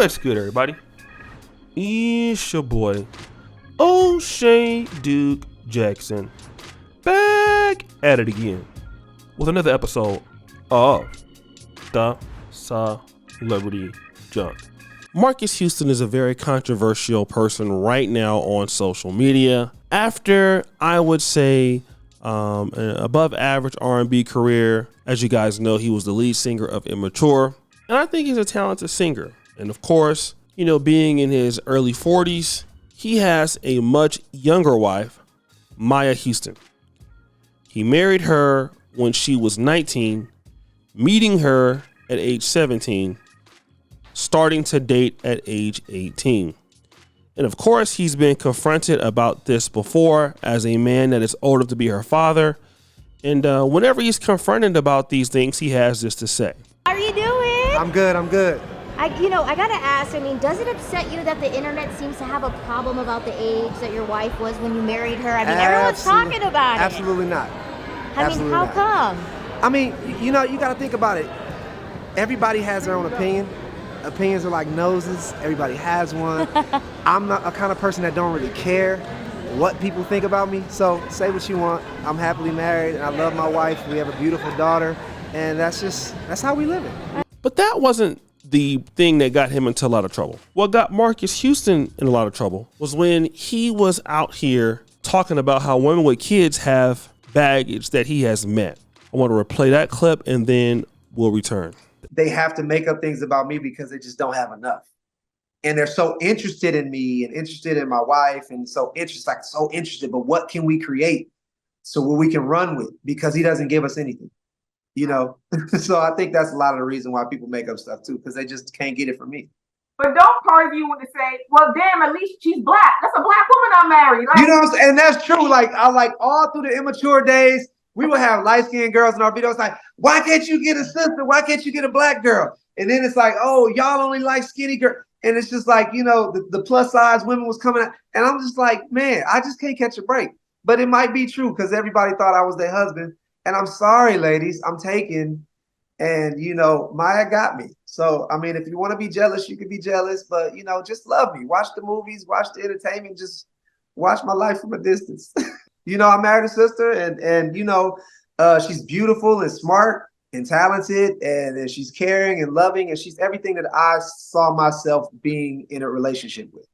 What's good, everybody? It's your boy, O'Shea Duke Jackson, back at it again with another episode of The Celebrity Junk. Marques Houston is a very controversial person right now on social media. After, I would say, an above average R&B career, as you guys know, he was the lead singer of Immature, and I think he's a talented singer. And of course, you know, being in his early 40s, he has a much younger wife, Marques Houston. He married her when she was 19, meeting her at age 17, starting to date at age 18. And of course, he's been confronted about this before as a man that is old enough to be her father. And whenever he's confronted about these things, he has this to say. How are you doing? I'm good. I gotta ask, does it upset you that the internet seems to have a problem about the age that your wife was when you married her? Everyone's talking about it. Absolutely not. How come? You gotta think about it. Everybody has their own opinion. Opinions are like noses. Everybody has one. I'm not a kind of person that don't really care what people think about me. So say what you want. I'm happily married and I love my wife. We have a beautiful daughter, and that's how we live it. But that wasn't the thing that got him into a lot of trouble. What got Marques Houston in a lot of trouble was when he was out here talking about how women with kids have baggage that he has met. I want to replay that clip and then we'll return. They have to make up things about me because they just don't have enough. And they're so interested in me and interested in my wife and so interested, but what can we create so what we can run with? Because he doesn't give us anything, you know? So I think that's a lot of the reason why people make up stuff too, because they just can't get it from me. But don't part of you want to say, well, damn, at least she's black. That's a black woman I married. You know what I'm saying? And that's true. Like, all through the Immature days, we would have light-skinned girls in our videos like, why can't you get a sister? Why can't you get a black girl? And then it's like, oh, y'all only like skinny girl. And it's just like, you know, the plus size women was coming out. And I'm just like, man, I just can't catch a break. But it might be true because everybody thought I was their husband. And I'm sorry, ladies, I'm taken. And, you know, Maya got me. So, if you want to be jealous, you can be jealous. But, you know, just love me. Watch the movies, watch the entertainment. Just watch my life from a distance. You know, I married a sister and you know, she's beautiful and smart and talented and she's caring and loving and she's everything that I saw myself being in a relationship with.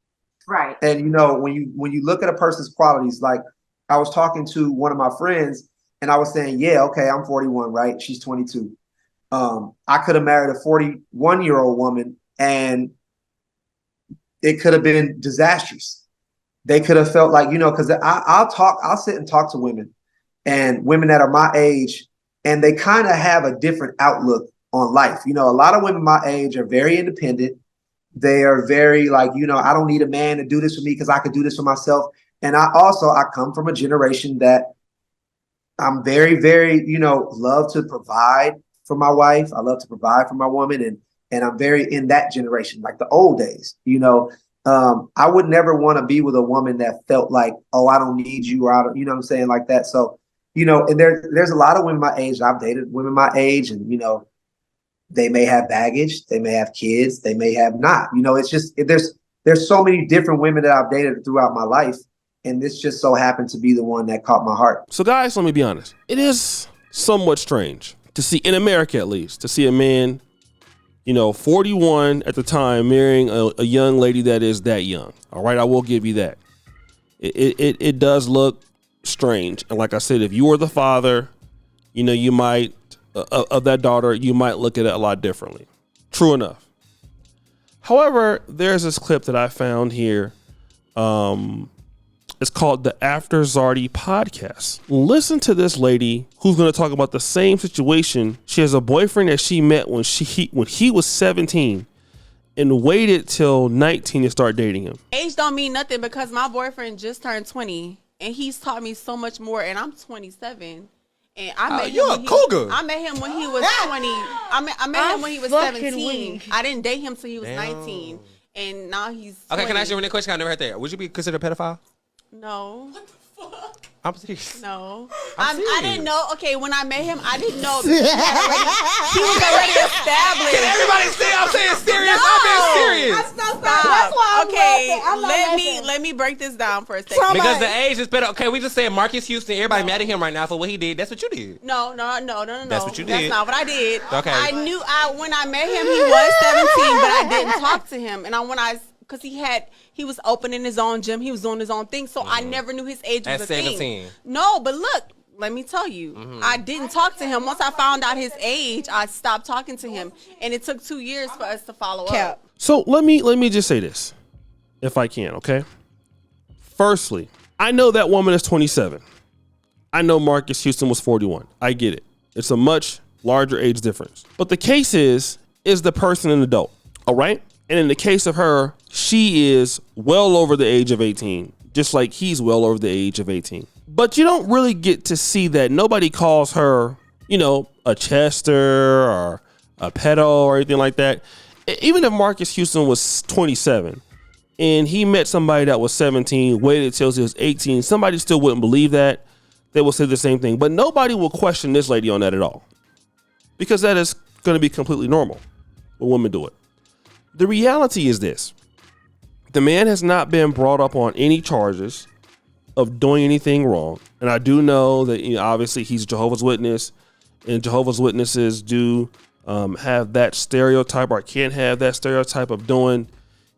Right. And, you know, when you look at a person's qualities, like I was talking to one of my friends and I was saying, yeah, okay, I'm 41, right? She's 22. I could have married a 41-year-old woman and it could have been disastrous. They could have felt like, you know, because I'll sit and talk to women and women that are my age, and they kind of have a different outlook on life. You know, a lot of women my age are very independent. They are very like, you know, I don't need a man to do this for me because I could do this for myself. And I come from a generation that I'm very, very, you know, love to provide for my wife. I love to provide for my woman. And I'm very in that generation, like the old days, you know. I would never want to be with a woman that felt like, oh, I don't need you, or I don't, you know what I'm saying, like that. So, you know, and there's a lot of women my age. I've dated women my age, and you know, they may have baggage, they may have kids, they may have not. You know, it's just there's so many different women that I've dated throughout my life, and this just so happened to be the one that caught my heart. So, guys, let me be honest. It is somewhat strange to see, in America at least, to see a man, you know, 41 at the time, marrying a young lady that is that young. All right, I will give you that. It does look strange. And like I said, if you were the father, you know, you might, of that daughter, you might look at it a lot differently. True enough. However, there's this clip that I found here. It's called the After Zardy podcast. Listen to this lady who's going to talk about the same situation. She has a boyfriend that she met when he was 17 and waited till 19 to start dating him. Age don't mean nothing because my boyfriend just turned 20 and he's taught me so much more, and I'm 27. And I met you're a cougar. I met him when he was 20. I met him when he was 17. I didn't date him till he was 19. And now he's 20. Okay, can I ask you one question? I never heard that. Would you be considered a pedophile? No. What the fuck? I'm serious. No. I'm serious. I didn't know. Okay, when I met him, I didn't know. He was already established. Can everybody say I'm saying serious? No. I'm being serious. Stop. That's why I'm Okay, laughing. I'm not let me break this down for a second. Because the age is better. Okay, we just said Marques Houston. Everybody mad at him right now for what he did. That's what you did. No. That's what you did. That's not what I did. Okay. I knew when I met him, he was 17, but I didn't talk to him. And because he was opening his own gym, he was doing his own thing, so I never knew his age was At a 17. thing. No, but look, let me tell you, I didn't talk to him. Once I found out his age, I stopped talking to him, and it took 2 years for us to follow up. So let me just say this, if I can, okay? Firstly, I know that woman is 27. I know Marques Houston was 41. I get it. It's a much larger age difference. But the case is the person an adult, all right? And in the case of her, she is well over the age of 18, just like he's well over the age of 18. But you don't really get to see that. Nobody calls her, a Chester or a pedo or anything like that. Even if Marques Houston was 27 and he met somebody that was 17, waited till he was 18, somebody still wouldn't believe that. They will say the same thing. But nobody will question this lady on that at all, because that is going to be completely normal when women do it. The reality is this. The man has not been brought up on any charges of doing anything wrong. And I do know that obviously he's Jehovah's Witness, and Jehovah's Witnesses do have that stereotype, or can have that stereotype of doing,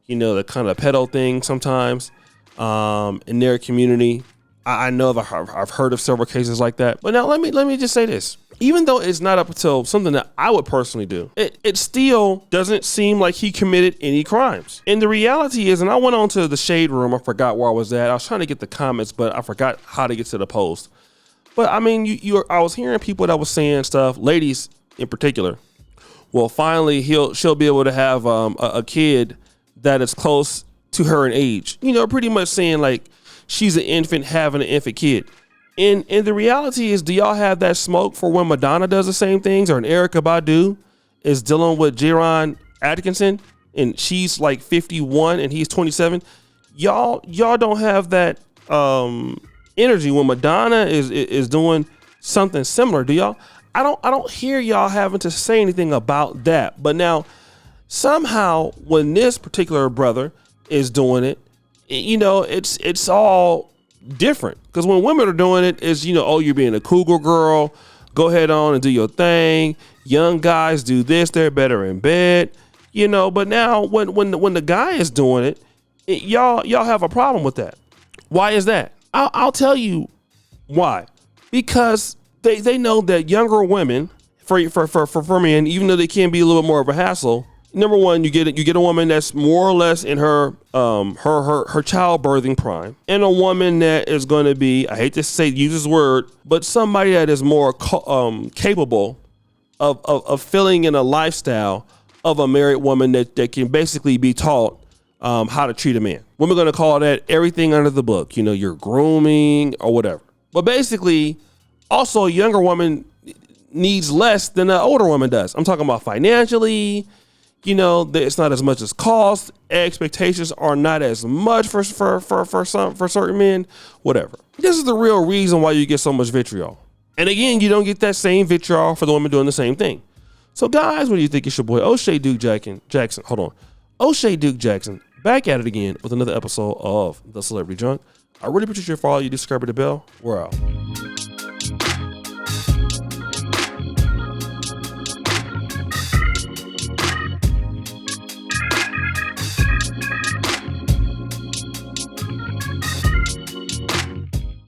the kind of pedo thing sometimes in their community. I know I've heard of several cases like that. But now let me just say this. Even though it's not up until something that I would personally do, it still doesn't seem like he committed any crimes. And the reality is, and I went on to the shade room, I forgot where I was at. I was trying to get the comments, but I forgot how to get to the post. But I mean, I was hearing people that was saying stuff, ladies in particular. Well, finally she'll be able to have a kid that is close to her in age. Pretty much saying like she's an infant having an infant kid. And the reality is, do y'all have that smoke for when Madonna does the same things, or an Erykah Badu is dealing with Jaron Atkinson and she's like 51 and he's 27? Y'all don't have that energy when Madonna is doing something similar, do y'all? I don't hear y'all having to say anything about that. But now somehow when this particular brother is doing it, it's all different, because when women are doing it, is you're being a cougar girl, go ahead on and do your thing. Young guys do this, they're better in bed, but now when the guy is doing it, y'all have a problem with that. Why is that? I'll tell you why. Because they know that younger women, for men, even though they can be a little bit more of a hassle, number one, you get a woman that's more or less in her childbirthing prime, and a woman that is going to be, I hate to use this word, but somebody that is more capable of filling in a lifestyle of a married woman that can basically be taught how to treat a man. We're going to call that everything under the book, your grooming or whatever. But basically, also a younger woman needs less than an older woman does. I'm talking about financially. It's not as much as cost. Expectations are not as much for certain men. Whatever. This is the real reason why you get so much vitriol. And again, you don't get that same vitriol for the women doing the same thing. So guys, what do you think? It's your boy O'Shea Duke Jackson. Hold on, O'Shea Duke Jackson, back at it again with another episode of The Celebrity Junk. I really appreciate you for all you do. Subscribe to the bell. We're out.